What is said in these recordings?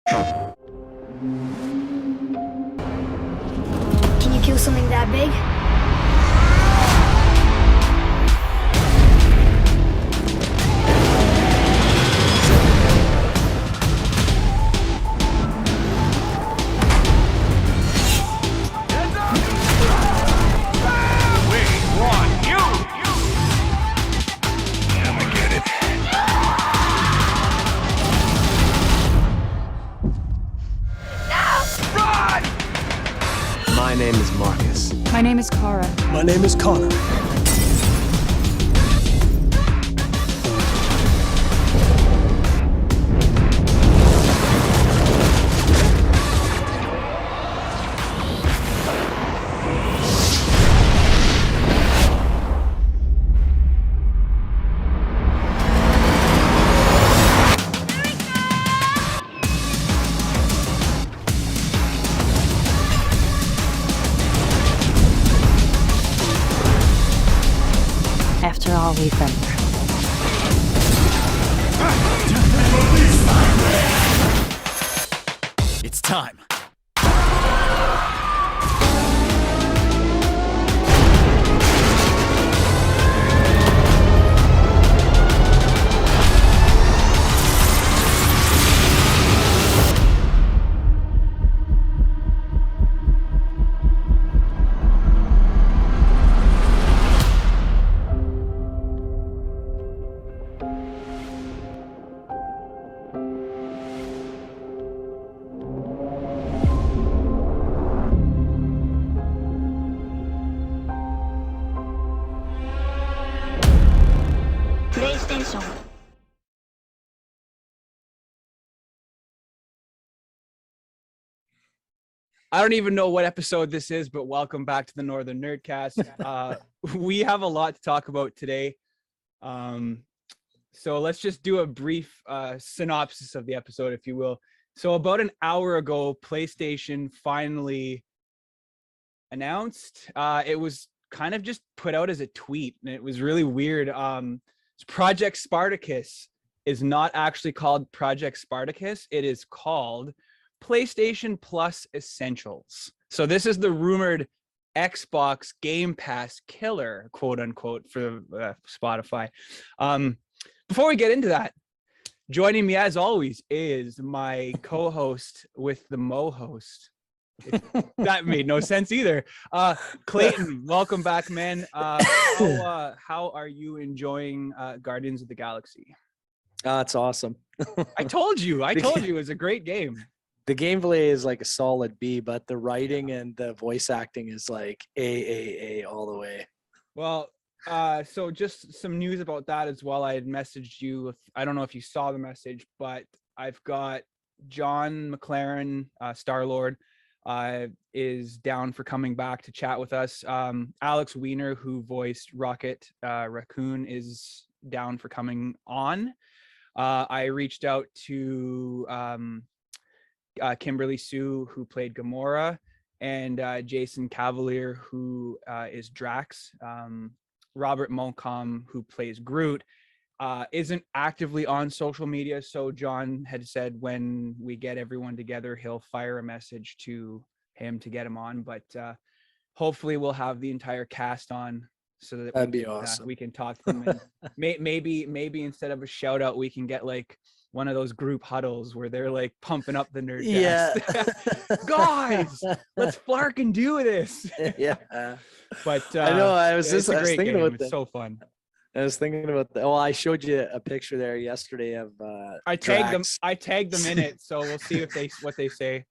Can you kill something that big? My name is Marcus. My name is Kara. My name is Connor. After all we've been through. It's time. PlayStation. I don't even know what episode this is, but welcome back to the Northern Nerdcast. We have a lot to talk about today. So let's just do a brief synopsis of the episode, if you will. So about an hour ago, PlayStation finally announced. It was kind of just put out as a tweet, and it was really weird. Project Spartacus is not actually called Project Spartacus. It is called PlayStation Plus Essentials. So this is the rumored Xbox Game Pass killer, quote unquote, for Spotify. Before we get into that, joining me as always is my co-host with the mo-host. That made no sense either. Clayton, welcome back, man. How are you enjoying Guardians of the Galaxy? It's awesome. I told you it was a great game. The gameplay is like a solid B, but the writing and the voice acting is like A all the way. Well, so just some news about that as well. I had messaged you. I don't know if you saw the message, but I've got John McLaren, Star-Lord, is down for coming back to chat with us. Alex Weiner, who voiced Rocket Raccoon, is down for coming on. I reached out to Kimberly Sue, who played Gamora, and Jason Cavalier, who is Drax. Robert Moncom, who plays Groot, isn't actively on social media, so John had said when we get everyone together, he'll fire a message to him to get him on. But hopefully we'll have the entire cast on so that That'd be awesome. We can talk to them. And maybe instead of a shout out, we can get like one of those group huddles where they're like pumping up the nerd. Yeah. Guys, let's flark and do this. Yeah. But I know. I was thinking about it's so fun. I was thinking about that. Well, I showed you a picture there yesterday of I tagged them. Drax. I tagged them in it, so we'll see if what they say.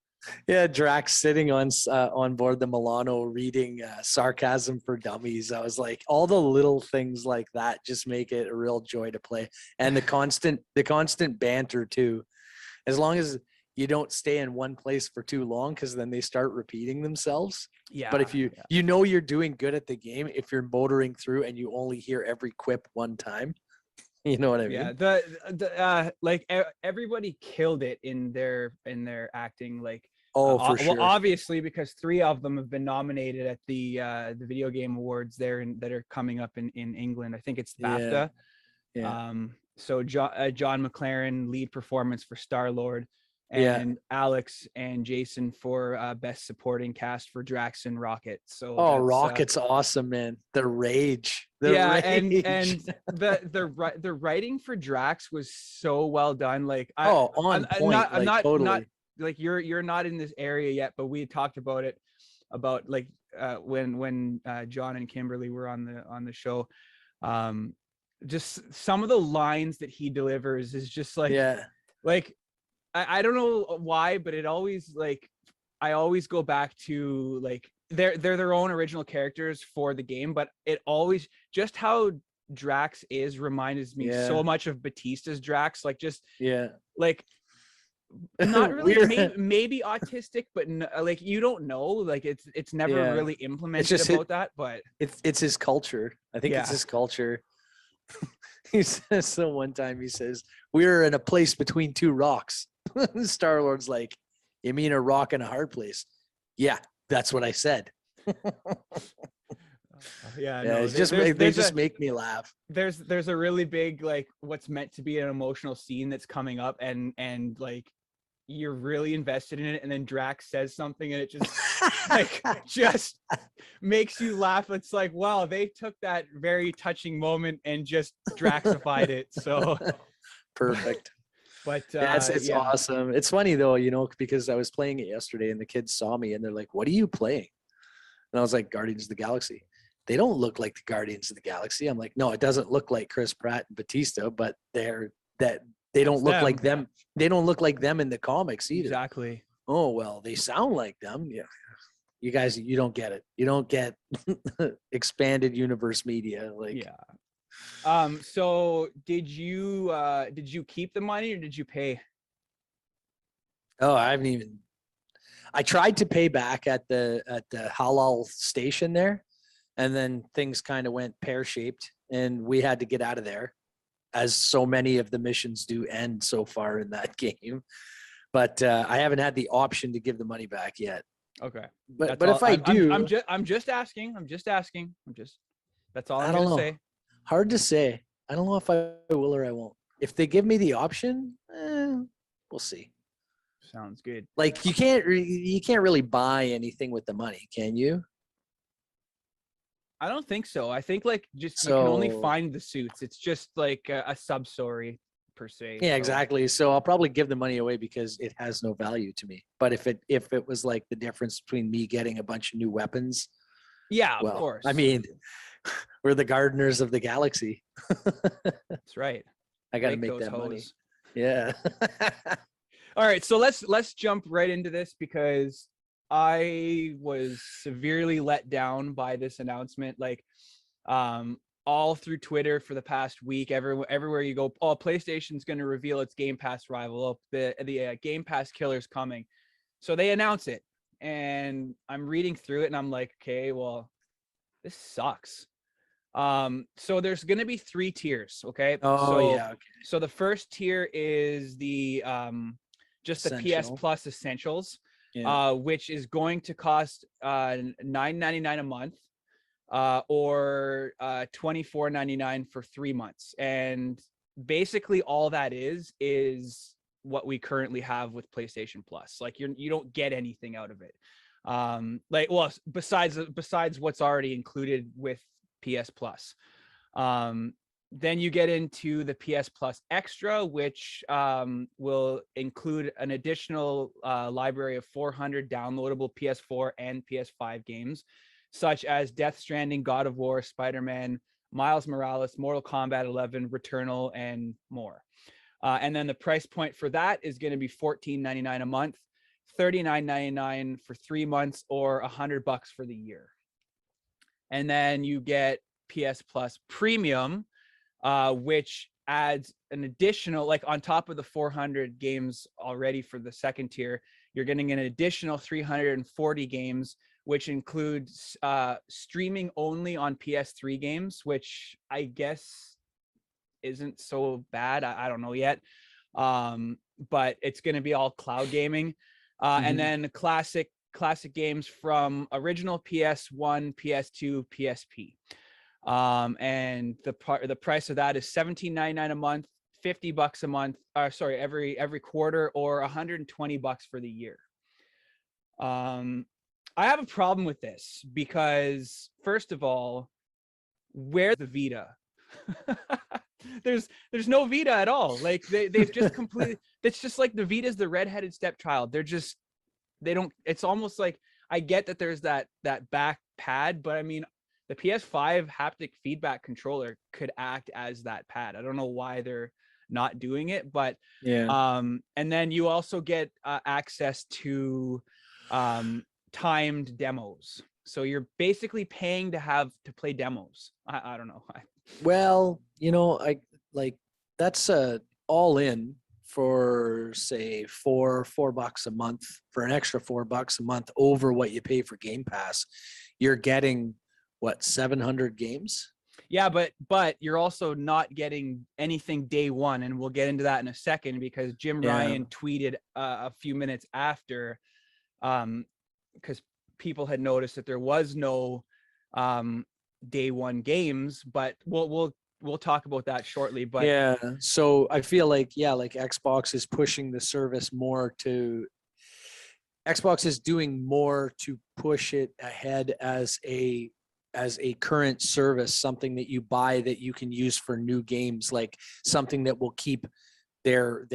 Yeah, Drax sitting on board the Milano reading Sarcasm for Dummies. I was like, all the little things like that just make it a real joy to play, and the constant banter too. As long as you don't stay in one place for too long, because then they start repeating themselves. Yeah. But if you know you're doing good at the game, if you're motoring through and you only hear every quip one time, you know what I mean? Yeah, everybody killed it in their acting. Like, for sure. Well, obviously, because 3 of them have been nominated at the video game awards there that are coming up in England. I think it's BAFTA. Yeah. So John McLaren, lead performance for Star-Lord. Yeah. and Alex and Jason for best supporting cast for Drax and Rocket. So Oh, that's, Rocket's awesome, man. The rage. The yeah, rage. and the writing for Drax was so well done. Like Oh, on point. I'm Like not totally. like you're not in this area yet, but we talked about it about like when John and Kimberly were on the show. Just some of the lines that he delivers is just Yeah. like I don't know why, but it always like I always go back to like they're their own original characters for the game, but it always just how Drax is reminds me Yeah. so much of Batista's Drax, like just Yeah. like not really We're- maybe autistic, but like you don't know, like it's never Yeah. really implemented just about that, but it's his culture. I think it's Yeah. his culture. He says so one time he says, "We're in a place between two rocks." Star-Lord's like, "You mean a rock and a hard place?" Yeah, that's what I said. yeah, Yeah, no, it's just they just make me laugh. there's a really big like what's meant to be an emotional scene that's coming up, and like you're really invested in it, and then Drax says something and it just like just makes you laugh. It's like, wow, they took that very touching moment and just Draxified it. So Perfect. but Yeah, it's yeah. awesome. It's funny though, because I was playing it yesterday and the kids saw me and they're like, "What are you playing?" And I was like, "Guardians of the Galaxy." They don't look like the Guardians of the Galaxy. I'm like, "No, it doesn't look like Chris Pratt and Batista, but they don't look like them. They don't look like them in the comics either." Exactly. Oh, well, they sound like them. Yeah. You guys, you don't get it. You don't get expanded universe media. Like, Yeah. So did you keep the money or did you pay? oh, I tried to pay back at the halal station there, and then things kind of went pear-shaped and we had to get out of there, as so many of the missions do end so far in that game. But I haven't had the option to give the money back yet. Okay. But That's if I do, I'm just asking. That's all I'm I don't gonna know. say. Hard to say. I don't know if I will or I won't. If they give me the option, we'll see. Sounds good. Like you can't really buy anything with the money, can you? I don't think so. I think like just you can only So- find the suits. It's just like a sub story per se. Yeah, so- exactly. So I'll probably give the money away because it has no value to me. But if it was like the difference between me getting a bunch of new weapons, Yeah, of well, course. I mean, we're the gardeners of the galaxy. That's right. I got to make those that money. hoes. Yeah. All right, so let's jump right into this because I was severely let down by this announcement. Like, all through Twitter for the past week, everywhere you go, oh, PlayStation's going to reveal its Game Pass rival. Oh, the Game Pass killer's coming. So they announce it, and I'm reading through it, and I'm like, okay, well, this sucks. So there's going to be 3 tiers. Okay. Oh, so, yeah. Okay. So the first tier is the just the PS Essential. Plus Essentials, Yeah. which is going to cost $9.99 a month, or $24.99 for 3 months. And basically all that is what we currently have with PlayStation Plus. Like you don't get anything out of it. Like, well, besides what's already included with PS Plus. Then you get into the PS Plus Extra, which will include an additional library of 400 downloadable PS4 and PS5 games, such as Death Stranding, God of War, Spider-Man, Miles Morales, Mortal Kombat 11, Returnal, and more. And then the price point for that is going to be $14.99 a month, $39.99 for 3 months, or $100 for the year. And then you get PS Plus Premium, which adds an additional, like on top of the 400 games already for the second tier, you're getting an additional 340 games, which includes streaming only on PS3 games, which I guess isn't so bad. I don't know yet. But it's going to be all cloud gaming. And then classic games from original PS1, PS2, PSP. And the price of that is $17.99 a month, $50 a month, every quarter, or $120 for the year. I have a problem with this because, first of all, where's the Vita? there's no Vita at all. Like they've just completely, it's just like the Vita's the redheaded stepchild. They don't, it's almost like, I get that there's that back pad, but I mean, the PS5 haptic feedback controller could act as that pad. I don't know why they're not doing it, but Yeah. and then you also get access to timed demos. So you're basically paying to play demos. I don't know. Well, I like that's all in for say $4 a month, for an extra $4 a month over what you pay for Game Pass. You're getting what, 700 games? Yeah, but you're also not getting anything day one, and we'll get into that in a second because Jim Ryan tweeted a few minutes after, because people had noticed that there was no day one games, but we'll talk about that shortly. But yeah, so I feel like like Xbox is pushing the service more to, Xbox is doing more to push it ahead as a current service, something that you buy that you can use for new games, like something that will keep their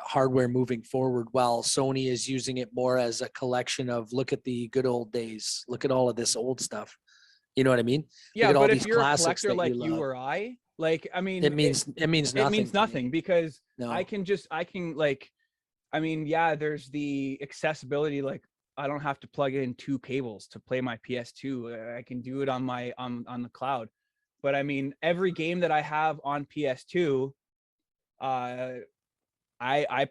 hardware moving forward, while Sony is using it more as a collection of, look at the good old days, look at all of this old stuff. You know what I mean? yeah, look at all but if these you're a classics collector that like you love. or I, like, I mean, It means nothing. it means to nothing me. because No. I can like, I mean, yeah, there's the accessibility. Like, I don't have to plug in 2 cables to play my PS2. I can do it on my on the cloud. But I mean, every game that I have on PS2, I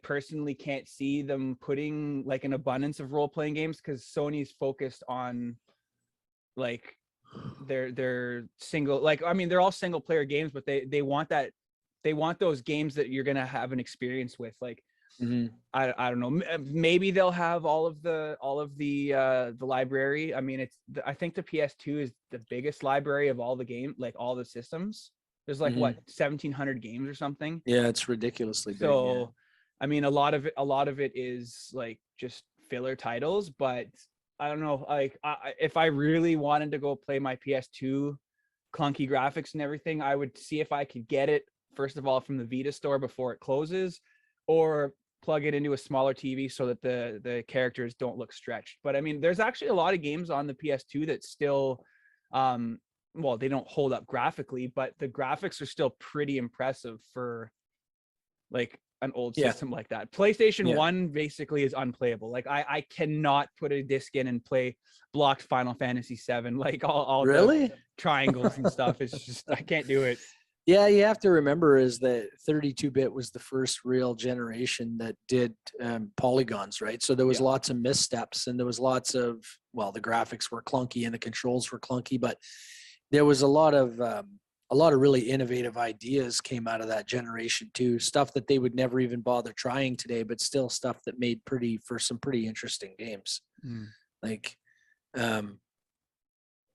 personally can't see them putting like an abundance of role-playing games, because Sony's focused on like their single, like, I mean, they're all single player games, but they want those games that you're gonna have an experience with. Like, I don't know, maybe they'll have all of the library. I mean, I think the PS2 is the biggest library of all the game, like all the systems. There's like what, 1,700 games or something. Yeah, it's ridiculously big. So I mean, a lot of it is like just filler titles, but I don't know, like, if I really wanted to go play my PS2, clunky graphics and everything, I would see if I could get it, first of all, from the Vita store before it closes, or plug it into a smaller TV so that the characters don't look stretched. But I mean, there's actually a lot of games on the PS2 that still, well, they don't hold up graphically, but the graphics are still pretty impressive for like an old system like that. PlayStation 1 basically is unplayable. Like, I cannot put a disc in and play blocked Final Fantasy 7, like all Really? the triangles and stuff. It's just, I can't do it. Yeah, you have to remember is that 32-bit was the first real generation that did polygons, right? So there was lots of missteps, and there was lots of, well, the graphics were clunky and the controls were clunky, but there was a lot of really innovative ideas came out of that generation too. Stuff that they would never even bother trying today, but still stuff that made for some pretty interesting games. Like,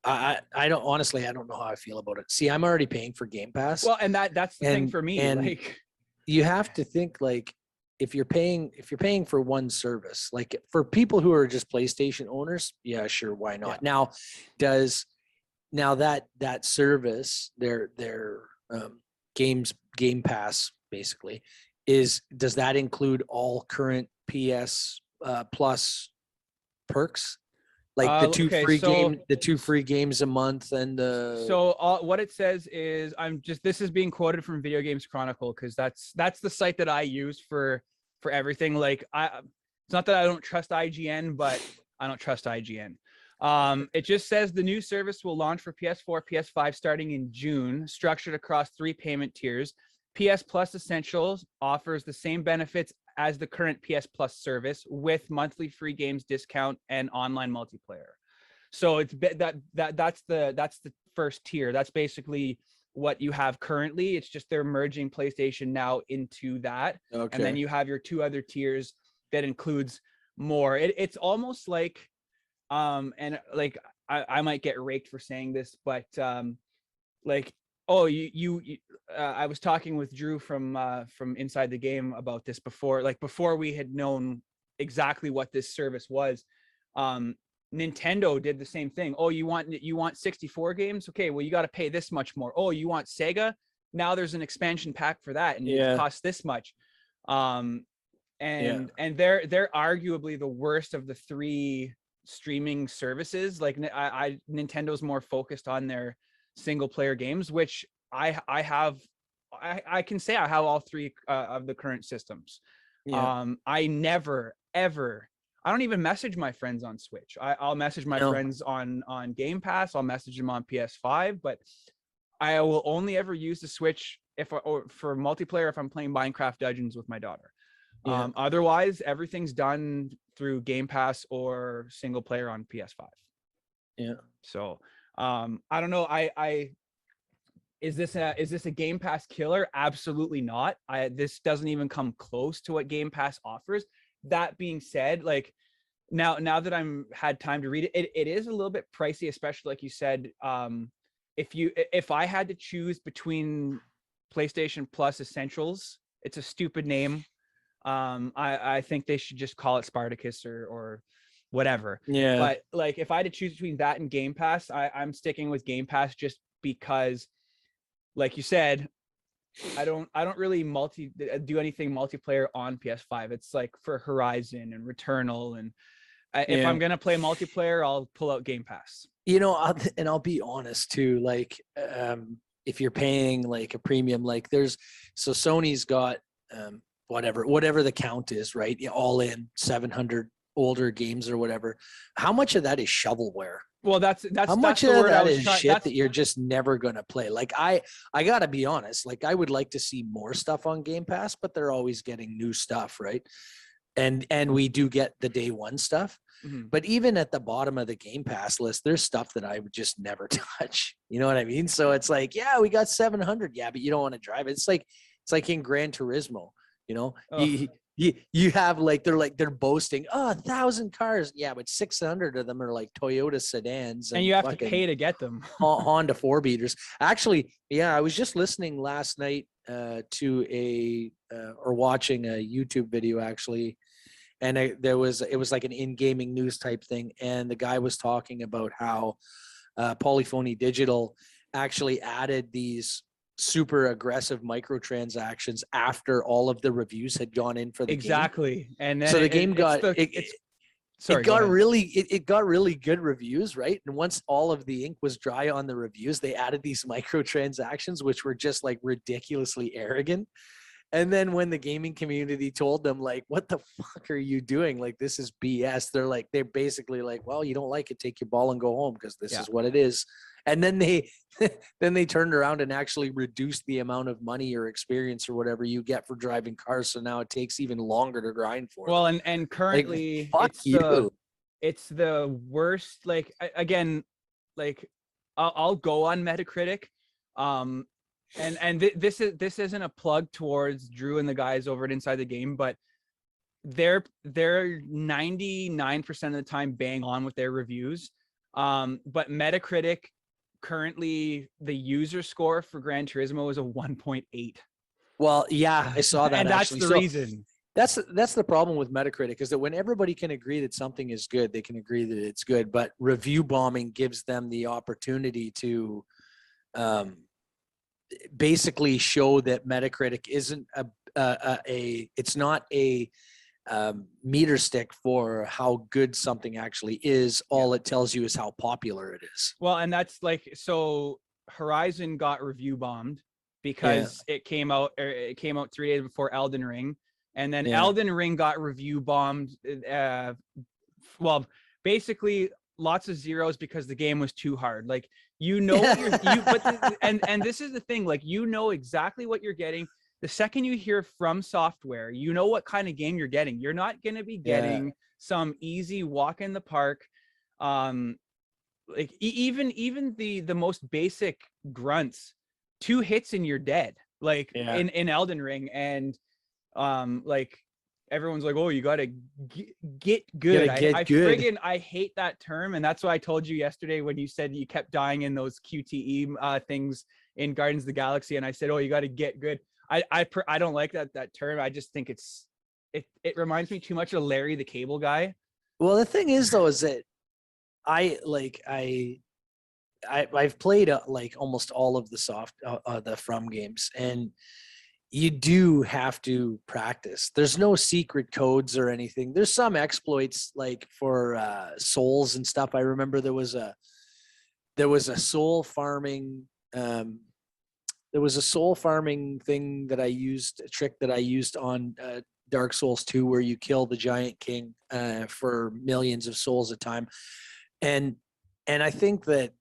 I don't, honestly, I don't know how I feel about it. See, I'm already paying for Game Pass. Well, and that's the thing for me. And like, you have to think, like, if you're paying for one service, like for people who are just PlayStation owners, yeah, sure, why not? Yeah. Now that service, their Game Pass basically does that include all current PS Plus perks? Like the two free games a month, and what it says is, this is being quoted from Video Games Chronicle, because that's the site that I use for everything. Like, it's not that I don't trust IGN, but I don't trust IGN. It just says the new service will launch for PS4, PS5 starting in June, structured across 3 payment tiers. PS Plus Essentials offers the same benefits as the current PS Plus service, with monthly free games discount and online multiplayer. So it's that's the first tier. That's basically what you have currently. It's just they're merging PlayStation Now into that. Okay. And then you have your 2 other tiers that includes more. It's almost like, and like, I might get raked for saying this, but like, Oh, I was talking with Drew from Inside the Game about this before, like before we had known exactly what this service was. Nintendo did the same thing. Oh, you want 64 games? Okay, well you got to pay this much more. Oh, you want Sega? Now there's an expansion pack for that, and it costs this much. And they're arguably the worst of the three streaming services. Like Nintendo's more focused on their single player games, which I can say I have all three of the current systems. I never ever, I don't even message my friends on Switch. I'll message my friends on Game Pass. I'll message them on PS5, but I will only ever use the Switch for multiplayer if I'm playing Minecraft Dungeons with my daughter. Otherwise, everything's done through Game Pass or single player on PS5. Yeah. So I don't know. Is this a Game Pass killer? Absolutely not. This doesn't even come close to what Game Pass offers. That being said, like now that I'm had time to read it, it is a little bit pricey, especially like you said. If I had to choose between PlayStation Plus Essentials, it's a stupid name. I think they should just call it Spartacus or whatever. Yeah. But like if I had to choose between that and Game Pass, I'm sticking with Game Pass just because, like you said, I don't really do anything multiplayer on PS5. It's like for Horizon and Returnal, and if I'm gonna play multiplayer, I'll pull out Game Pass. You know, I'll be honest too. Like, if you're paying like a premium, like Sony's got whatever the count is, right? All in 700 older games or whatever. How much of that is shovelware? Well, that's how much of that is shit that you're just never gonna play. Like I gotta be honest. Like I would like to see more stuff on Game Pass, but they're always getting new stuff, right? And we do get the day one stuff. Mm-hmm. But even at the bottom of the Game Pass list, there's stuff that I would just never touch. You know what I mean? So it's like, yeah, we got 700, yeah, but you don't want to drive it. It's like in Gran Turismo. You know, you have they're boasting 1,000 cars, yeah, but 600 of them are like Toyota sedans, and you have to pay to get them. Honda 4-beaters. Actually, yeah, I was just listening last night to or watching a YouTube video actually, and it was like an in-gaming news type thing, and the guy was talking about how Polyphony Digital actually added these super aggressive microtransactions after all of the reviews had gone in for the game. And then so the game got really good reviews, right? And once all of the ink was dry on the reviews, they added these microtransactions, which were just like ridiculously arrogant. And then when the gaming community told them, like, what the fuck are you doing? Like, this is BS. They're basically like, well, you don't like it, take your ball and go home because this is what it is. And then they turned around and actually reduced the amount of money or experience or whatever you get for driving cars. So now it takes even longer to grind for. Well, and currently, like, it's the worst. Like again, like I'll go on Metacritic. This isn't a plug towards Drew and the guys over at Inside the Game, but they're 99% of the time bang on with their reviews. But Metacritic currently, the user score for Gran Turismo is a 1.8. Well, yeah, I saw that. And that's the reason. That's the problem with Metacritic, is that when everybody can agree that something is good, they can agree that it's good. But review bombing gives them the opportunity to basically show that Metacritic isn't it's not a meter stick for how good something actually is. All it tells you is how popular it is. Well, and that's like, so Horizon got review bombed because it came out 3 days before Elden Ring, and then Elden Ring got review bombed. Well, basically lots of zeros because the game was too hard. Like, and this is the thing, like, you know exactly what you're getting. The second you hear From Software, you know what kind of game you're getting. You're not going to be getting some easy walk in the park. Like even the most basic grunts, 2 hits and you're dead. Like in Elden Ring, and like everyone's like, oh, you gotta get good. I good. friggin' I hate that term, and that's why I told you yesterday when you said you kept dying in those QTE things in Guardians of the Galaxy, and I said, oh, you gotta get good. I don't like that term. I just think it reminds me too much of Larry the Cable Guy. Well, the thing is though, is that I've played like almost all of the From games, and you do have to practice. There's no secret codes or anything. There's some exploits like for souls and stuff. I remember there was a soul farming thing that I used, a trick that I used on Dark Souls 2, where you kill the giant king for millions of souls a time. And I think that,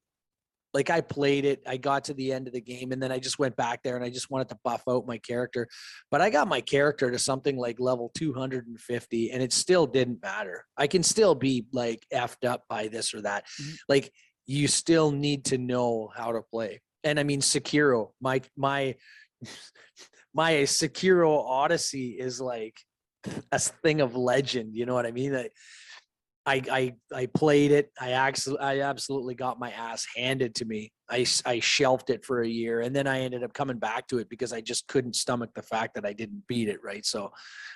like, I played it, I got to the end of the game, and then I just went back there and I just wanted to buff out my character. But I got my character to something like level 250, and it still didn't matter. I can still be like effed up by this or that. Mhm. Like, you still need to know how to play. And I mean, Sekiro, my Sekiro Odyssey is like a thing of legend. You know what I mean? I played it. I absolutely got my ass handed to me. I shelved it for a year, and then I ended up coming back to it because I just couldn't stomach the fact that I didn't beat it, right? So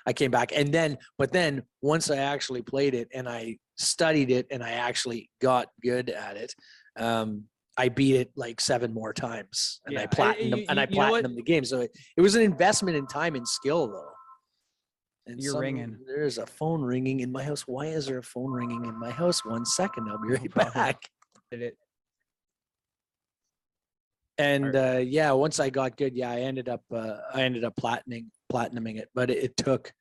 I came back, but then once I actually played it and I studied it and I actually got good at it, I beat it like 7 more times, and I platinumed the game. So it was an investment in time and skill, though. And You're ringing. There's a phone ringing in my house. Why is there a phone ringing in my house? 1 second, I'll be right problem. back. Did it? And yeah, once I got good, yeah, I ended up platinuming it, but it took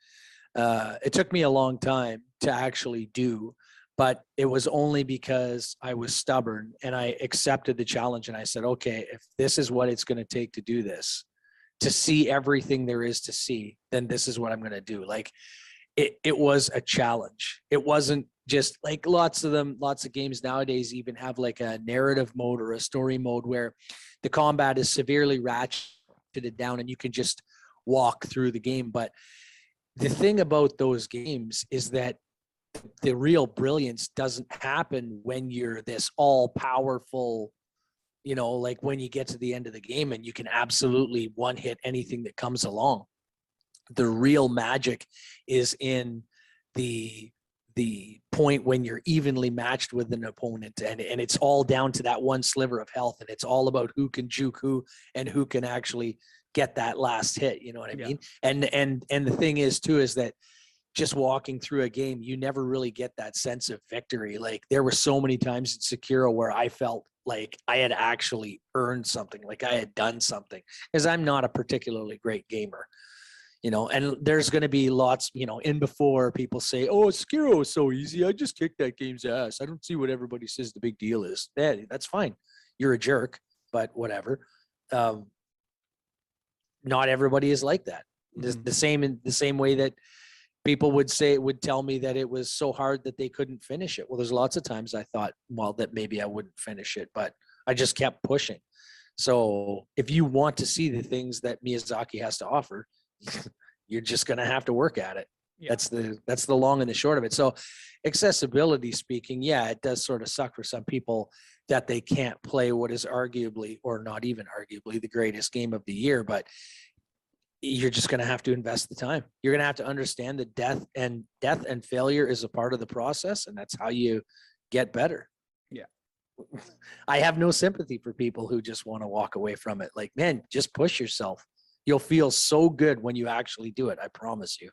me a long time to actually do. But it was only because I was stubborn and I accepted the challenge, and I said, okay, if this is what it's going to take to do this, to see everything there is to see, then this is what I'm going to do. Like, it was a challenge. It wasn't just like lots of games nowadays even have like a narrative mode or a story mode where the combat is severely ratcheted down and you can just walk through the game. But the thing about those games is that the real brilliance doesn't happen when you're this all powerful, you know, like when you get to the end of the game and you can absolutely one hit anything that comes along. The real magic is in the point when you're evenly matched with an opponent, and it's all down to that one sliver of health, and it's all about who can juke who and who can actually get that last hit. You know what I mean? And the thing is too, is that just walking through a game, you never really get that sense of victory. Like, there were so many times in Sekiro where I felt like I had actually earned something, like I had done something, because I'm not a particularly great gamer, you know. And there's going to be lots, you know, in before people say, oh, Sekiro is so easy, I just kicked that game's ass, I don't see what everybody says the big deal is. Yeah, that's fine, you're a jerk, but whatever. Not everybody is like that. Mm-hmm. The same way that people would tell me that it was so hard that they couldn't finish it. Well, there's lots of times I thought, well, that maybe I wouldn't finish it, but I just kept pushing. So if you want to see the things that Miyazaki has to offer, you're just going to have to work at it. Yeah. That's the long and the short of it. So accessibility speaking, yeah, it does sort of suck for some people that they can't play what is arguably, or not even arguably, the greatest game of the year, but you're just going to have to invest the time. You're going to have to understand that death and failure is a part of the process, and that's how you get better. Yeah. I have no sympathy for people who just want to walk away from it. Like, man, just push yourself. You'll feel so good when you actually do it. I promise you.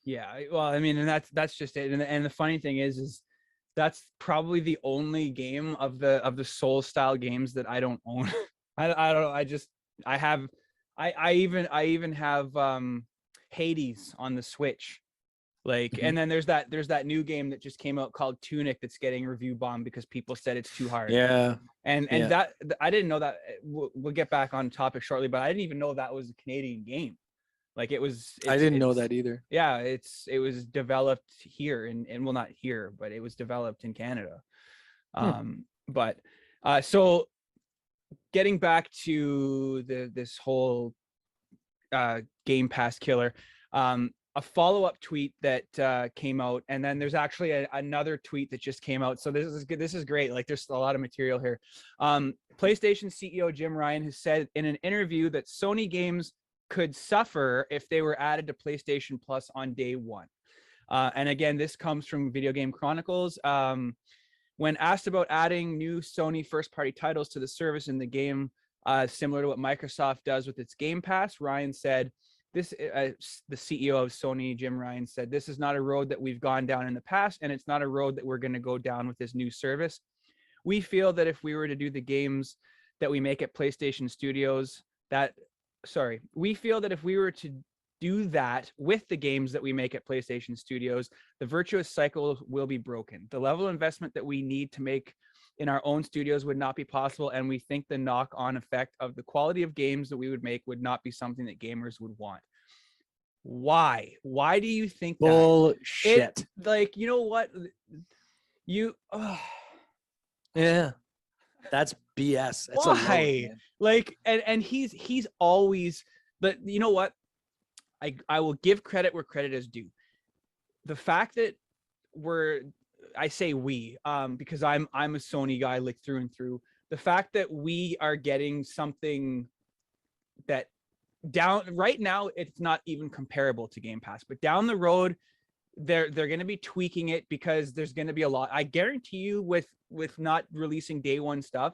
Yeah. Well, I mean, and that's just it. And the funny thing is that's probably the only game of the soul style games that I don't own. I don't know. I even have Hades on the Switch. Like, and then there's that new game that just came out called Tunic that's getting review bombed because people said it's too hard. Yeah. And that, I didn't know that. We'll get back on topic shortly, but I didn't even know that was a Canadian game. Like, I didn't know that either. Yeah, it was developed here and well, not here, but it was developed in Canada. But so getting back to this whole Game Pass killer, a follow-up tweet that came out, and then there's actually another tweet that just came out. So this is good. This is great. Like, there's a lot of material here. PlayStation CEO Jim Ryan has said in an interview that Sony games could suffer if they were added to PlayStation Plus on day one. And again, this comes from Video Game Chronicles. When asked about adding new Sony first-party titles to the service in the game, similar to what Microsoft does with its Game Pass, Ryan said, the CEO of Sony, Jim Ryan, said, "This is not a road that we've gone down in the past, and it's not a road that we're going to go down with this new service. We feel that if we were to do the games that we make at PlayStation Studios, we feel that if we were to do that with the games that we make at PlayStation Studios, the virtuous cycle will be broken. The level of investment that we need to make in our own studios would not be possible, and we think the knock-on effect of the quality of games that we would make would not be something that gamers would want." Why do you think that? Bullshit. Like, you know what, Yeah, that's BS. That's a load, why? man. Like, and he's always, but you know what, I will give credit where credit is due. The fact that I say we, because I'm a Sony guy, like, through and through. The fact that we are getting something that right now it's not even comparable to Game Pass, but down the road they're going to be tweaking it, because there's going to be a lot. I guarantee you, with not releasing day one stuff,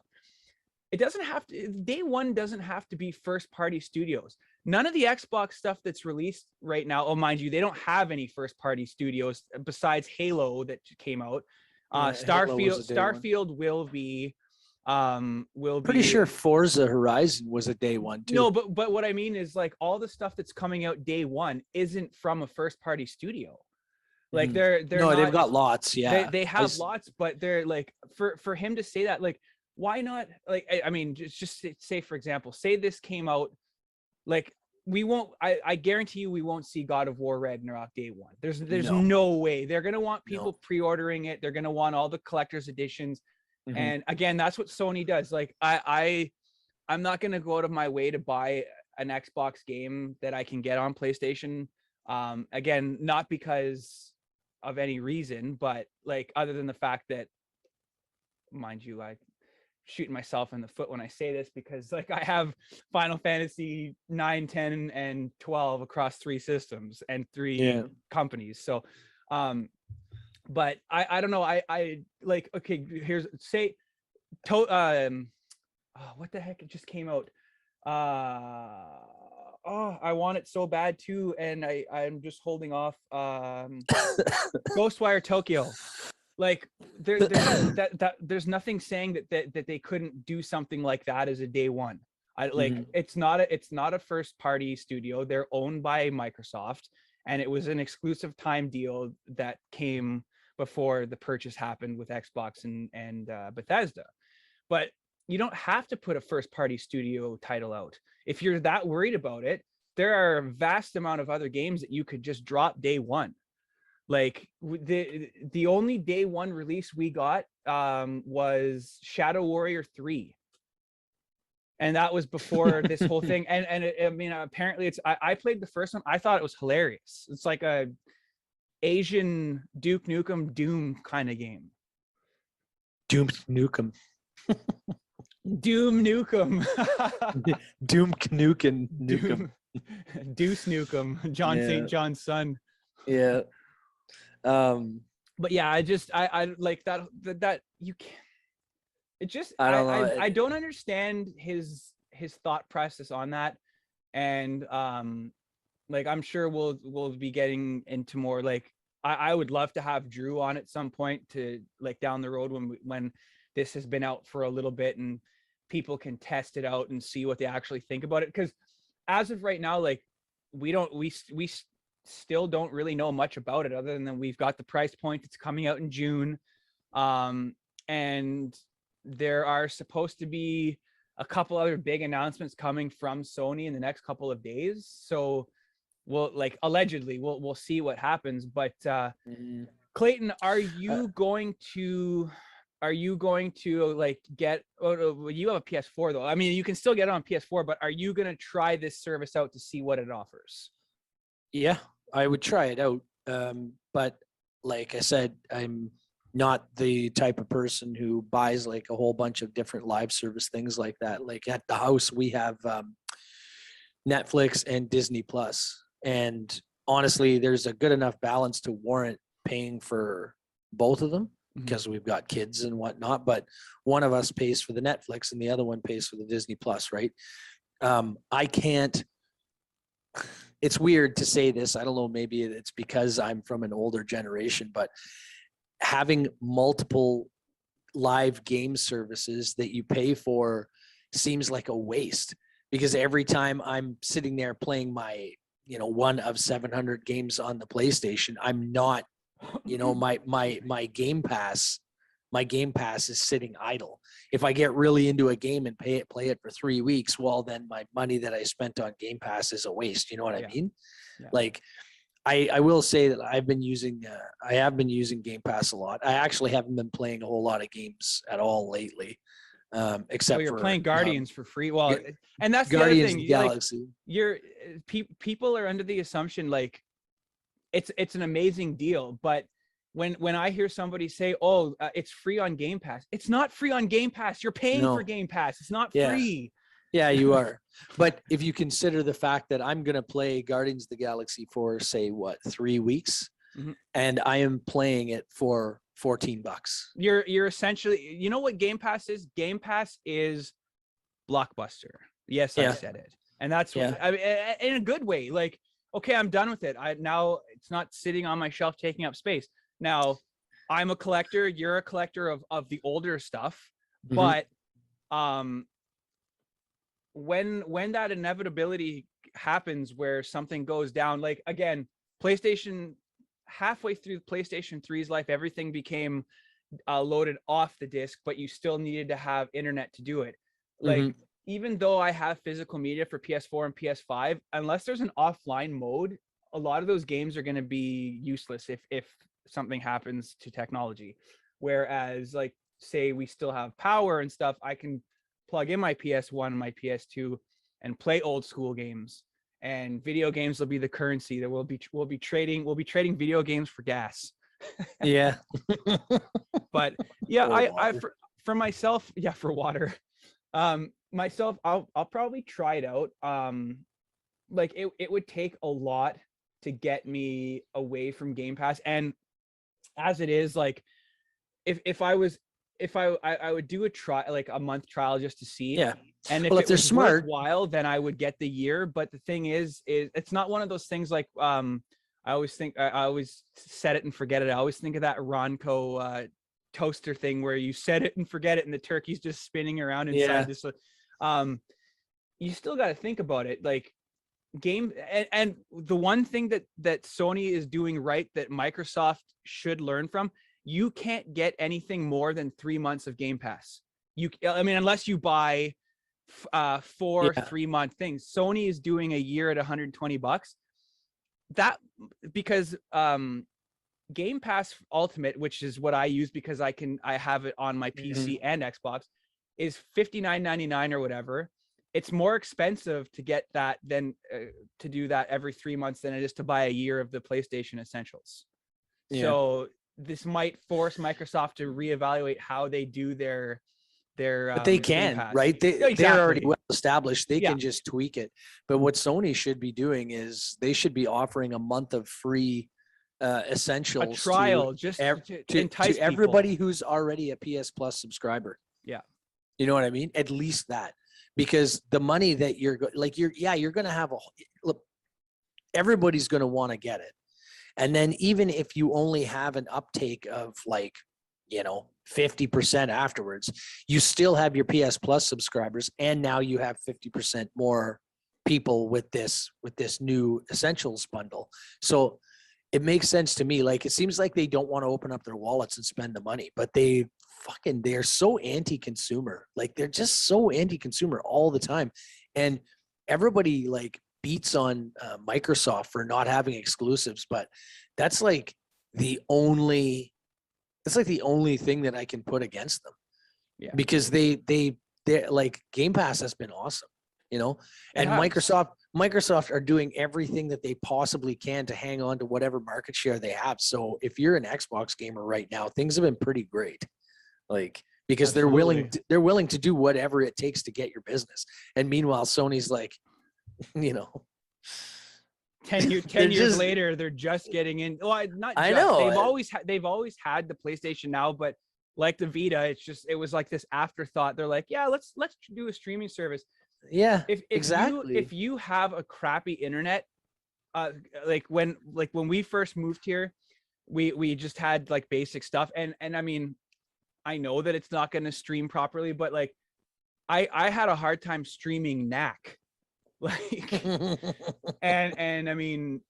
it doesn't have to, day one doesn't have to be first party studios. None of the Xbox stuff that's released right now, oh, mind you, they don't have any first party studios besides Halo that came out. Starfield will be Pretty sure Forza Horizon was a day one too. No, but what I mean is, like, all the stuff that's coming out day one isn't from a first party studio. Like, they're no, they've got lots. Yeah, they have lots, but they're like, for him to say that, like, why not? Like, I mean, just say, for example, say this came out, like, we won't, I guarantee you we won't see God of War Ragnarok day one. There's no way. They're gonna want people pre-ordering it. They're gonna want all the collector's editions. And again, that's what Sony does. Like, I'm not gonna go out of my way to buy an Xbox game that I can get on PlayStation. Again, not because of any reason, but, like, other than the fact that, mind you, I shooting myself in the foot when I say this, because, like, I have Final Fantasy 9, 10, and 12 across 3 systems and 3 companies. So, but I don't know. I like, okay, here's, say, what the heck? It just came out. I want it so bad too, and I'm just holding off. Ghostwire Tokyo. Like, there's nothing saying that they couldn't do something like that as a day one. It's not a first party studio. They're owned by Microsoft, and it was an exclusive time deal that came before the purchase happened with Xbox and Bethesda. But you don't have to put a first party studio title out. If you're that worried about it, there are a vast amount of other games that you could just drop day one. Like, the only day one release we got was Shadow Warrior 3. And that was before this whole thing. And I mean, apparently I played the first one. I thought it was hilarious. It's like a Asian Duke Nukem Doom kind of game. Doom Nukem. Doom Nukem. Doom Nukem. Deuce Nukem. John St. John's son. Yeah. But yeah, I like that you can't. It just, I don't know. I don't understand his thought process on that. And like, I'm sure we'll be getting into more, like, I would love to have Drew on at some point, to, like, down the road when this has been out for a little bit and people can test it out and see what they actually think about it. Because as of right now, like, we still don't really know much about it, other than we've got the price point. It's coming out in June. And there are supposed to be a couple other big announcements coming from Sony in the next couple of days. So we'll, like, allegedly we'll see what happens. But Clayton, are you going to like get, you have a PS4 though. I mean, you can still get it on PS4, but are you going to try this service out to see what it offers? Yeah, I would try it out. But like I said, I'm not the type of person who buys like a whole bunch of different live service things like that. Like at the house, we have Netflix and Disney Plus, and honestly, there's a good enough balance to warrant paying for both of them because we've got kids and whatnot. But one of us pays for the Netflix and the other one pays for the Disney Plus, right? I can't. It's weird to say this. I don't know. Maybe it's because I'm from an older generation, but having multiple live game services that you pay for seems like a waste, because every time I'm sitting there playing my, one of 700 games on the PlayStation, I'm not, my Game Pass is sitting idle. If I get really into a game and play it for 3 weeks, well, then my money that I spent on Game Pass is a waste. You know what I mean? Yeah. Like, I will say that I have been using Game Pass a lot. I actually haven't been playing a whole lot of games at all lately, except you're for playing Guardians for free. Well, and that's Guardians the other thing. Galaxy. People are under the assumption like it's an amazing deal, but when I hear somebody say, "Oh, it's free on Game Pass," it's not free on Game Pass. You're paying for Game Pass. It's not free. Yeah, you are. But if you consider the fact that I'm going to play Guardians of the Galaxy for, say, 3 weeks, and I am playing it for $14. You're essentially, you know what Game Pass is? Game Pass is Blockbuster. Yes, I said it. And that's what, I mean, in a good way. Like, okay, I'm done with it. Now it's not sitting on my shelf taking up space. Now, I'm a collector. You're a collector of the older stuff, but when that inevitability happens where something goes down, like again, PlayStation, halfway through PlayStation 3's life, everything became loaded off the disc, but you still needed to have internet to do it. Like, even though I have physical media for PS4 and PS5, unless there's an offline mode, a lot of those games are going to be useless if something happens to technology. Whereas, like, say we still have power and stuff, I can plug in my PS1 and my PS2 and play old school games, and video games will be the currency that we'll be trading video games for gas. Yeah. But yeah, I for myself, for water. Myself, I'll probably try it out. Like it would take a lot to get me away from Game Pass, and as it is, like if I would do a try, like a month trial just to see. Yeah. And if they're smart, worthwhile, then I would get the year. But the thing is it's not one of those things like I always set it and forget it. I always think of that Ronco toaster thing where you set it and forget it and the turkey's just spinning around inside this. You still got to think about it. Like and the one thing that Sony is doing right that Microsoft should learn from, you can't get anything more than 3 months of Game Pass. Unless you buy 4 3-month things. Sony is doing a year at $120. That because Game Pass Ultimate, which is what I use because I have it on my PC and Xbox, is $59.99 or whatever. It's more expensive to get that than to do that every 3 months than it is to buy a year of the PlayStation Essentials. Yeah. So this might force Microsoft to reevaluate how they do their but they can, right? They're already well established. They can just tweak it. But what Sony should be doing is they should be offering a month of free essentials, a trial, to entice everybody who's already a PS Plus subscriber. Yeah, you know what I mean? At least that, because the money that you're going to have look. Everybody's going to want to get it. And then even if you only have an uptake of 50% afterwards, you still have your PS Plus subscribers, and now you have 50% more people with this new Essentials bundle. So it makes sense to me. Like, it seems like they don't want to open up their wallets and spend the money, but they're so anti-consumer. Like, they're just so anti-consumer all the time. And everybody beats on Microsoft for not having exclusives, but that's the only thing that I can put against them. Yeah. Because they're like, Game Pass has been awesome, and Microsoft Microsoft are doing everything that they possibly can to hang on to whatever market share they have. So if you're an Xbox gamer right now, things have been pretty great. Like, because Absolutely. they're willing to do whatever it takes to get your business. And meanwhile, Sony's like, you know, 10 years just- later, they're just getting in. Well, not just. I know. They've always had the PlayStation Now, but like the Vita, it was like this afterthought. They're like, yeah, let's do a streaming service. yeah, If exactly. if you have a crappy internet, like when we first moved here, we just had like basic stuff, and I mean, I know that it's not going to stream properly, but like I had a hard time streaming Knack, like, and I mean,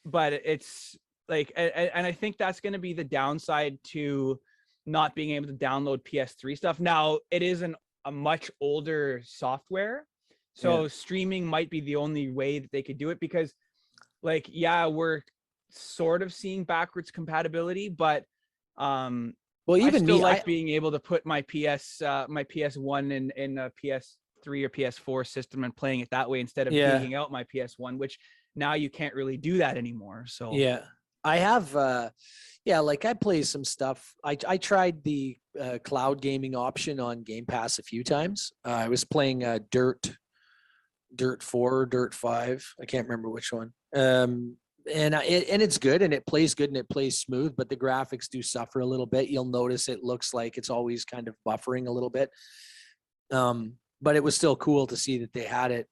but it's like, and I think that's going to be the downside to not being able to download PS3 stuff. Now it is a much older software, so streaming might be the only way that they could do it, because like, yeah, we're sort of seeing backwards compatibility, but well, even I still me, like being able to put my PS1 in a PS3 or PS4 system and playing it that way instead of digging out my PS1, which now you can't really do that anymore. So yeah, I have, like I play some stuff. I tried the cloud gaming option on Game Pass a few times. I was playing Dirt 4, Dirt 5. I can't remember which one. And it's good, and it plays good, and it plays smooth, but the graphics do suffer a little bit. You'll notice it looks like it's always kind of buffering a little bit. But it was still cool to see that they had it,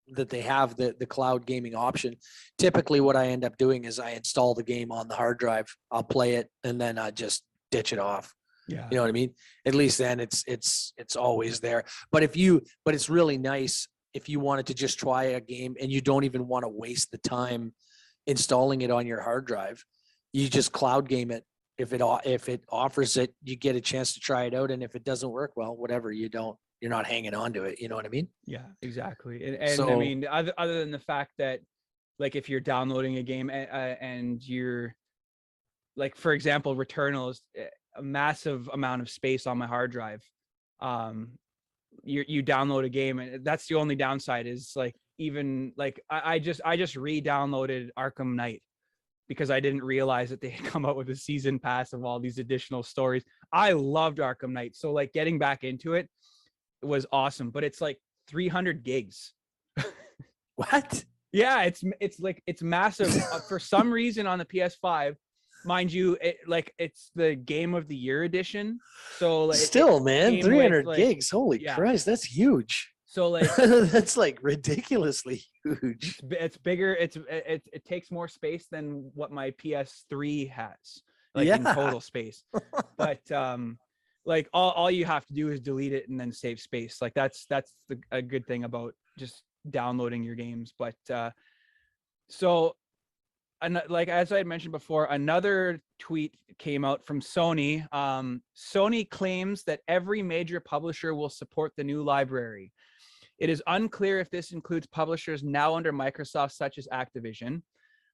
that they have the cloud gaming option. Typically what I end up doing is I install the game on the hard drive, I'll play it, and then I just ditch it off. yeah, You know what I mean? At least then it's always there. But it's really nice if you wanted to just try a game and you don't even want to waste the time installing it on your hard drive. You just cloud game it. If it offers it, you get a chance to try it out. And if it doesn't work, well, whatever, you're not hanging on to it. You know what I mean? yeah, exactly. And So- I mean, other than the fact that, like, if you're downloading a game and you're, like, for example, Returnal is a massive amount of space on my hard drive. You download a game, and that's the only downside is, like, even like I just re-downloaded Arkham Knight because I didn't realize that they had come out with a season pass of all these additional stories. I loved Arkham Knight, so like getting back into it was awesome, but it's like 300 gigs. What? Yeah, it's massive. For some reason on the PS5, mind you, it's the Game of the Year edition. So like, Still, man, came 300 with, like, gigs. Holy yeah. Christ, that's huge. So like That's like ridiculously huge. it's bigger. It takes more space than what my PS3 has, like, in Yeah. total space. But like all you have to do is delete it and then save space. Like that's a good thing about just downloading your games. But so, and like as I had mentioned before, another tweet came out from Sony. Sony claims that every major publisher will support the new library. It is unclear if this includes publishers now under Microsoft, such as Activision.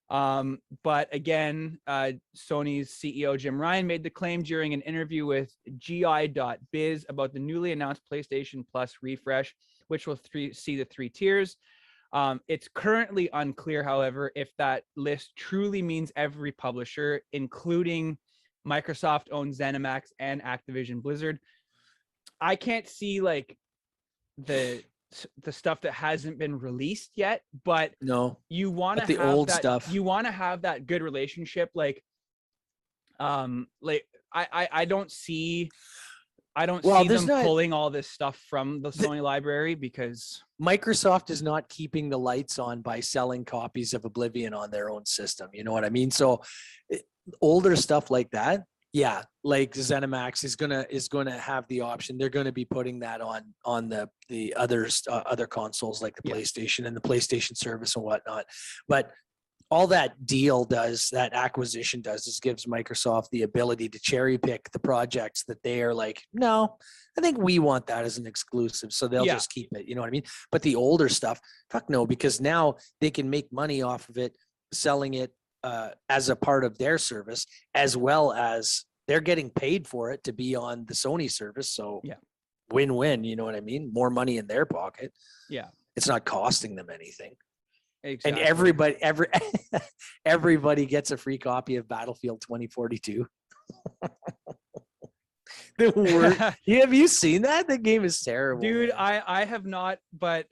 But again, Sony's CEO Jim Ryan made the claim during an interview with GI.biz about the newly announced PlayStation Plus refresh, which will see the 3 tiers. It's currently unclear, however, if that list truly means every publisher, including Microsoft-owned ZeniMax and Activision Blizzard. I can't see like the stuff that hasn't been released yet, but No. you want to But the have old that, stuff. you want to have that good relationship. Like I don't see Well, there's them not- pulling all this stuff from the Sony library, because Microsoft is not keeping the lights on by selling copies of Oblivion on their own system. You know what I mean? So older stuff like that, yeah, like ZeniMax is gonna have the option. They're gonna be putting that on the other consoles like the Yeah. PlayStation and the PlayStation service and whatnot. But all that deal does, that acquisition does, is gives Microsoft the ability to cherry pick the projects that they are like, no, I think we want that as an exclusive. So they'll Yeah. just keep it. You know what I mean? But the older stuff, fuck no, because now they can make money off of it, selling it as a part of their service, as well as they're getting paid for it to be on the Sony service. So Yeah. win-win, you know what I mean? More money in their pocket. yeah. It's not costing them anything. Exactly. And everybody gets a free copy of Battlefield 2042. The word. Have you seen that? The game is terrible, Dude, man. I have not, but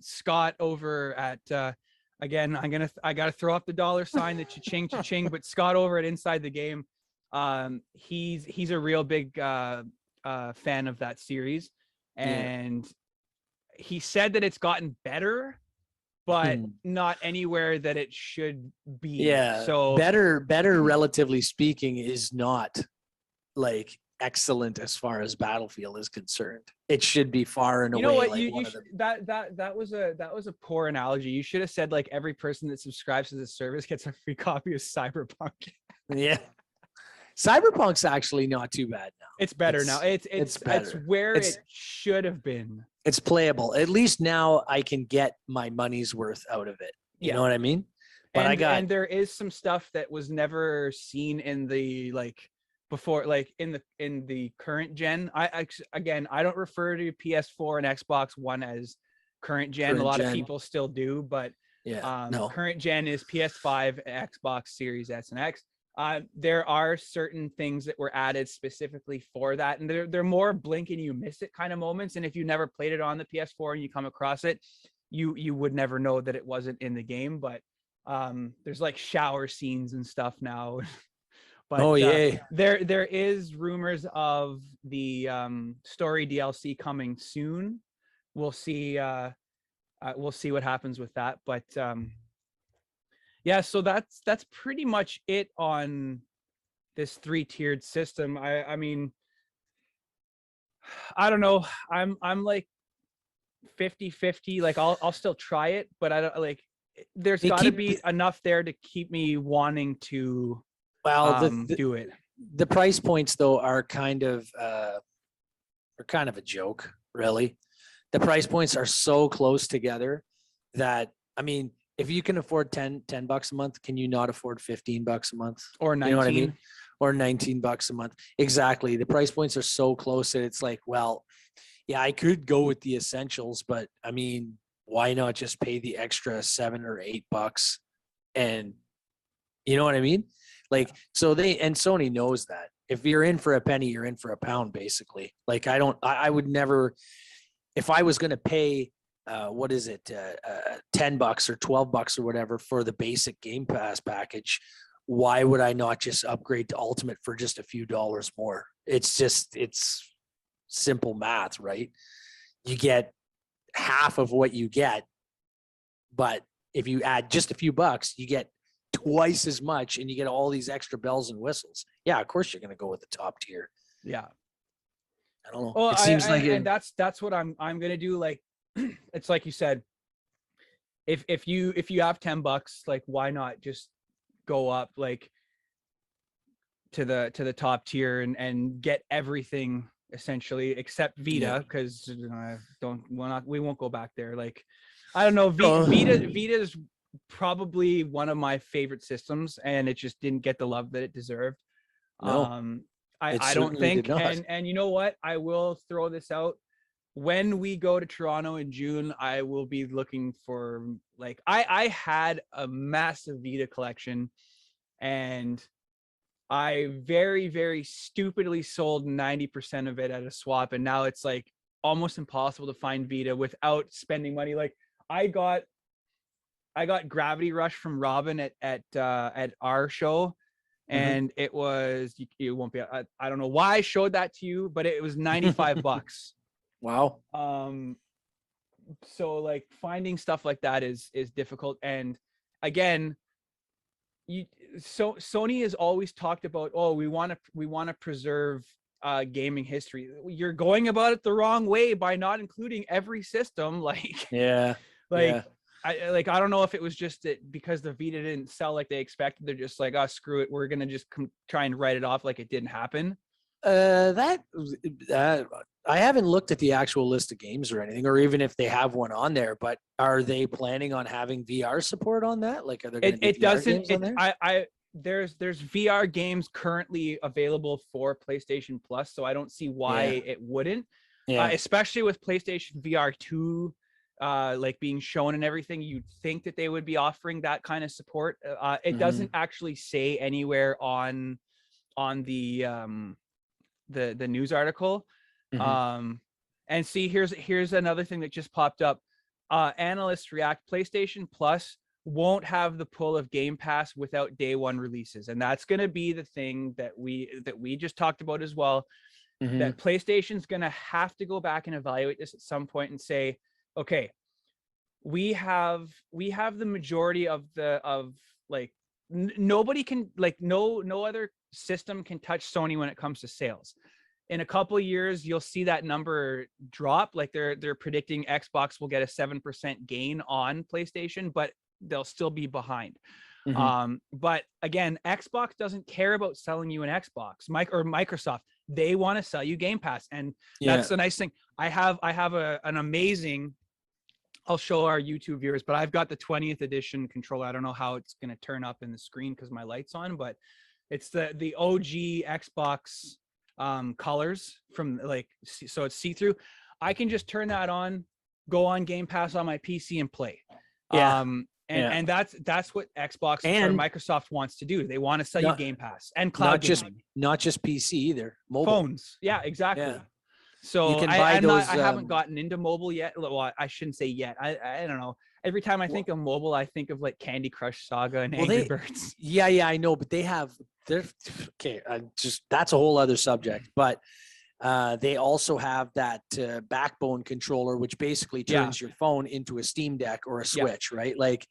Scott over at again, I gotta throw up the dollar sign, the cha-ching cha-ching, but Scott over at Inside the Game, he's a real big fan of that series, and he said that it's gotten better, but not anywhere that it should be. Yeah. So better, relatively speaking, is not like excellent as far as Battlefield is concerned. It should be far and away. You know what? Like You that was a poor analogy. You should have said like every person that subscribes to the service gets a free copy of Cyberpunk. Yeah. Cyberpunk's actually not too bad now. It's better now. It's better. Where it should have been. It's playable. At least now I can get my money's worth out of it. You know what I mean? But and there is some stuff that was never seen in the before, like in the current gen. I don't refer to PS4 and Xbox One as current gen. A lot of people still do, but current gen is PS5, Xbox Series S and X. There are certain things that were added specifically for that, and they're more blink and you miss it kind of moments. And if you never played it on the PS4 and you come across it, you would never know that it wasn't in the game. But there's like shower scenes and stuff now. But there is rumors of the story DLC coming soon. We'll see what happens with that. But yeah, so that's pretty much it on this 3-tiered system. I mean, I don't know. I'm like 50-50. Like I'll still try it, but I don't like. There's got to be enough there to keep me wanting to do it. The price points though are kind of a joke, really. The price points are so close together that, I mean, if you can afford $10 a month, can you not afford $15 a month? Or 19. You know what I mean? Or $19 a month. Exactly. The price points are so close that it's like, well, yeah, I could go with the essentials, but I mean, why not just pay the extra $7 or $8? And you know what I mean? Like, so Sony knows that if you're in for a penny, you're in for a pound, basically. Like, I would never, if I was going to pay, $10 or $12 or whatever for the basic Game Pass package, why would I not just upgrade to Ultimate for just a few dollars more? It's simple math, right? You get half of what you get, but if you add just a few bucks, you get twice as much and you get all these extra bells and whistles. Yeah, of course you're going to go with the top tier. Yeah. I don't know. Well, it seems and that's what I'm going to do. Like, it's like you said, if you have $10, like, why not just go up like to the top tier and get everything essentially except Vita, because we won't go back there. Like, I don't know, Vita is probably one of my favorite systems, and it just didn't get the love that it deserved. No, I don't think, and you know what, I will throw this out. When we go to Toronto in June, I will be looking for, like, I had a massive Vita collection, and I very, very stupidly sold 90% of it at a swap, and now it's like almost impossible to find Vita without spending money. Like, I got Gravity Rush from Robin at our show, and it was, you won't be, I don't know why I showed that to you, but it was $95. Wow. So like finding stuff like that is difficult. And again, Sony has always talked about, oh, we want to preserve gaming history. You're going about it the wrong way by not including every system. Like, I don't know if it was just that because the Vita didn't sell like they expected, they're just like, oh, screw it, we're gonna just try and write it off like it didn't happen. I haven't looked at the actual list of games or anything, or even if they have one on there. But are they planning on having VR support on that? Like, are there going to be VR games on there? There's VR games currently available for PlayStation Plus, so I don't see why it wouldn't. Especially with PlayStation VR 2 like being shown and everything, you'd think that they would be offering that kind of support. It doesn't actually say anywhere on the news article. And see, here's another thing that just popped up. Analysts react, PlayStation Plus won't have the pull of Game Pass without day one releases, and that's going to be the thing that we just talked about as well. That PlayStation's going to have to go back and evaluate this at some point and say, okay, we have the majority of like nobody can, like no other system can touch Sony when it comes to sales. In a couple of years, you'll see that number drop. Like they're predicting Xbox will get a 7% gain on PlayStation, but they'll still be behind. But again, Xbox doesn't care about selling you an Xbox. Microsoft, they want to sell you Game Pass, and that's the nice thing. I have an amazing. I'll show our YouTube viewers, but I've got the 20th edition controller. I don't know how it's going to turn up in the screen because my light's on, but it's the OG Xbox colors from, like, so it's see-through. I can just turn that on, go on Game Pass on my PC and play. And that's what Xbox or Microsoft wants to do. They want to sell you Game Pass and cloud gaming. Not just PC either. Mobile phones. Yeah, exactly. Yeah. So you can buy those. I haven't gotten into mobile yet. Well, I shouldn't say yet. I don't know. Every time I think of mobile, I think of like Candy Crush Saga and Angry Birds. Yeah, I know, but they're okay. That's a whole other subject. But they also have that backbone controller, which basically turns your phone into a Steam Deck or a Switch, right? Like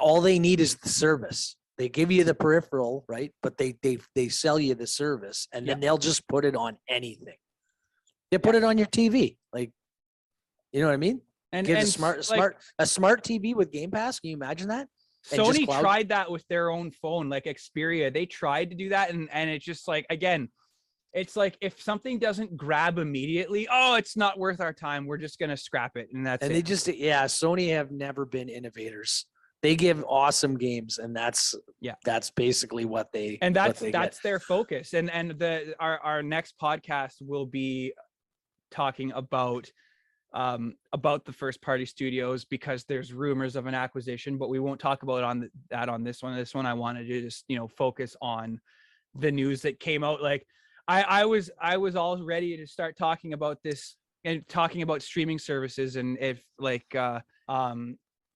all they need is the service. They give you the peripheral, right? But they sell you the service, and then they'll just put it on anything. They put it on your TV, like, you know what I mean? And a smart TV with Game Pass. Can you imagine that? Sony tried that with their own phone, like Xperia. They tried to do that, and it's just like, again, it's like if something doesn't grab immediately, oh, it's not worth our time. We're just gonna scrap it, and that's it. They just Sony have never been innovators. They give awesome games, and that's basically what they that's their focus. And our next podcast will be talking about the first party studios, because there's rumors of an acquisition, but we won't talk about that on this one. This one I wanted to just focus on the news that came out. Like I was all ready to start talking about this and talking about streaming services, and if like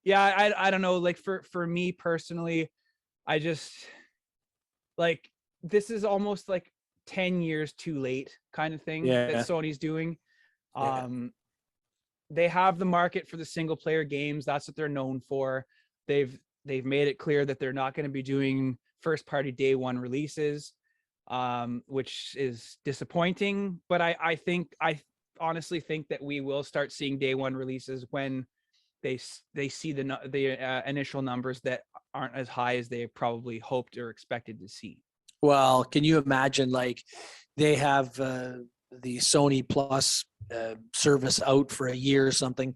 I don't know, like for me personally, I just like, this is almost like 10 years too late kind of thing that Sony's doing. They have the market for the single player games. That's what they're known for. They've made it clear that they're not going to be doing first party day one releases, which is disappointing. But I honestly think that we will start seeing day one releases when they see the initial numbers that aren't as high as they probably hoped or expected to see. Well, can you imagine, like, they have the Sony Plus service out for a year or something,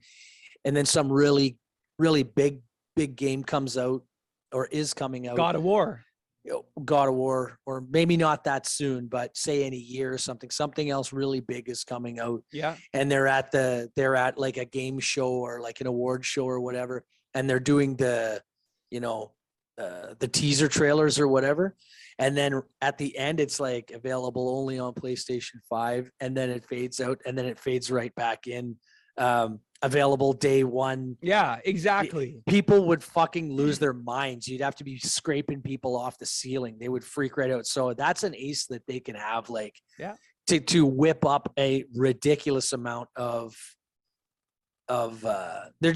and then some really, really big game comes out or is coming out. God of War, or maybe not that soon, but say in a year or something else really big is coming out. Yeah. And they're at like a game show or like an award show or whatever, and they're doing the teaser trailers or whatever. And then at the end, it's like available only on PlayStation 5, and then it fades out, and then it fades right back in. Available day one. Yeah, exactly. People would fucking lose their minds. You'd have to be scraping people off the ceiling. They would freak right out. So that's an ace that they can have, like, to whip up a ridiculous amount of they're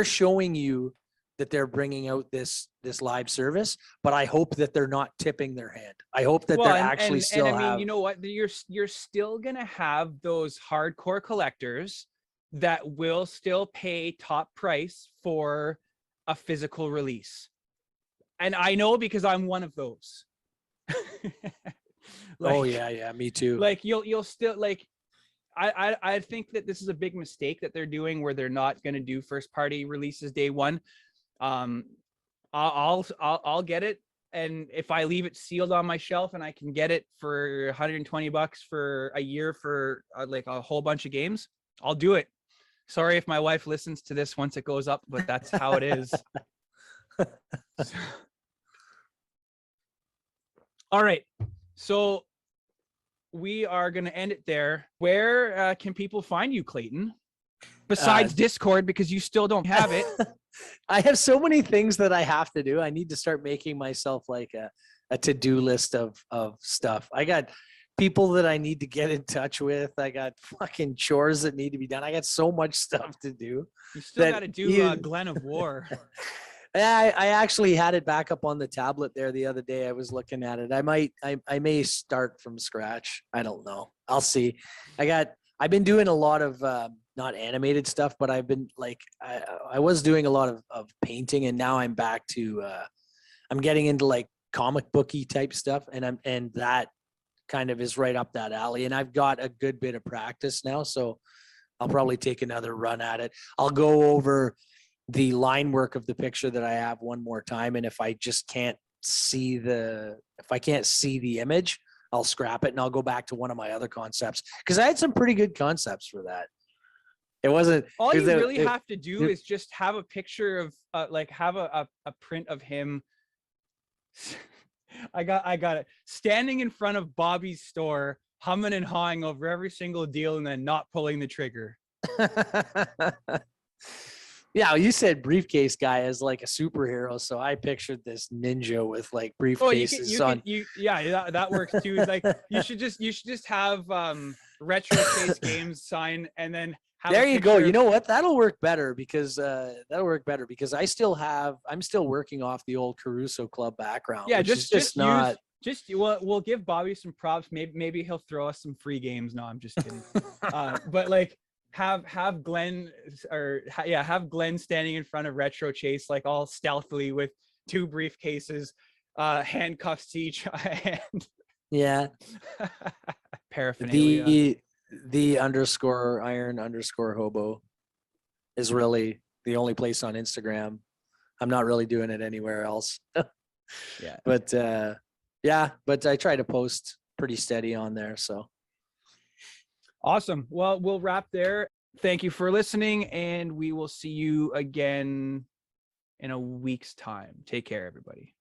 showing you that they're bringing out this live service, but I hope that they're not tipping their hand. I hope that they're actually still. And I mean, you know what? You're still gonna have those hardcore collectors that will still pay top price for a physical release, and I know because I'm one of those. Me too. Like you'll still like. I think that this is a big mistake that they're doing, where they're not going to do first party releases day one. I'll get it and if I leave it sealed on my shelf and I can get it for $120 for a year for like a whole bunch of games, I'll do it. Sorry if my wife listens to this once it goes up, but that's how it is. All right. So we are going to end it there. Where can people find you, Clayton? Besides Discord, because you still don't have it. I have so many things that I have to do. I need to start making myself like a to-do list of stuff. I got people that I need to get in touch with. I got fucking chores that need to be done. I got so much stuff to do. You still got to do Glen of War. I actually had it back up on the tablet there the other day. I was looking at it. I may start from scratch. I don't know. I'll see. I've been doing a lot of not animated stuff, but I've been like I was doing a lot of painting, and now I'm back to I'm getting into like comic booky type stuff, and that kind of is right up that alley. And I've got a good bit of practice now, so I'll probably take another run at it. I'll go over the line work of the picture that I have one more time, and if I can't see the image, I'll scrap it and I'll go back to one of my other concepts, because I had some pretty good concepts for that. It wasn't all you really have to do is just have a picture of like have a print of him. I got it, standing in front of Bobby's store, humming and hawing over every single deal and then not pulling the trigger. Yeah, you said briefcase guy as like a superhero, so I pictured this ninja with like briefcases on. Yeah, that works too. Like you should just have retro chase games sign, and then have there you go. You know what? That'll work better because I'm still working off the old Caruso Club background. Yeah, we'll give Bobby some props. Maybe he'll throw us some free games. No, I'm just kidding. But like. Have Glenn have Glenn standing in front of Retro Chase like all stealthily with two briefcases, handcuffs to each hand. Yeah. Paraphernalia. The _iron_hobo is really the only place on Instagram. I'm not really doing it anywhere else. Yeah. But I try to post pretty steady on there, so. Awesome. Well, we'll wrap there. Thank you for listening, and we will see you again in a week's time. Take care, everybody.